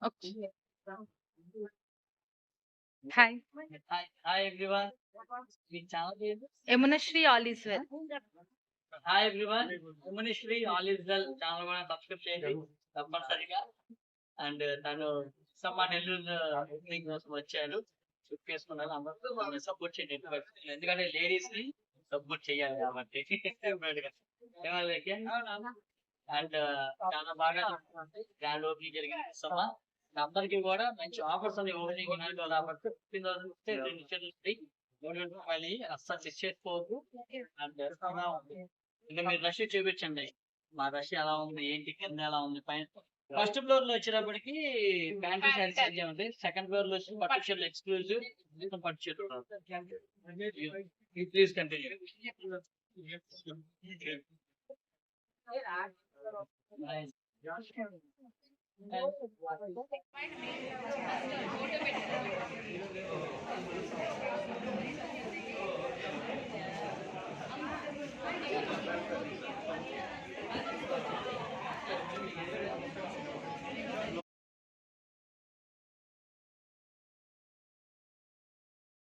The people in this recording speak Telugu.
Okay. Hi. Hi everyone. మీ ఛానల్ పేరు? Yamunashri, all is well. Hi everyone. Umanishri all is well channel కూడా సబ్స్క్రైబ్ చేయండి తప్పనిసరిగా. అండ్ తను సమ్మ నెల్లూరు ఓపెనింగ్ కోసం వచ్చారు. షూట్ చేసుకున్నారు. అందరూ సపోర్ట్ చేయండి. ఎందుకంటే లేడీస్ ని సపోర్ట్ చేయాలి కాబట్టి. అండ్ చాలా బాగా గ్రాండ్ ఓపెనింగ్ జరిగింది సమ్మ. అందరికి కూడా మంచి ఆఫర్స్ ఉన్నాయి. ఓపెనింగ్ కాబట్టి 15,000 మళ్ళీ అస్సలు చెక్ చేసుకోవద్దు. అండ్ ఇంకా మీరు రష్ చూపించండి. మా రష్ ఎలా ఉంది, ఏంటి, కింద ఎలా ఉంది, పైన ఫస్ట్ ఫ్లోర్ లో వచ్చేటప్పటికి ప్యాంటీ శారీస్ అన్నీ ఉంటాయి. సెకండ్ ఫ్లోర్ లో వచ్చి పట్టు చీరలు ఎక్స్క్లూజివ్ పట్టు చీరలు. Please continue.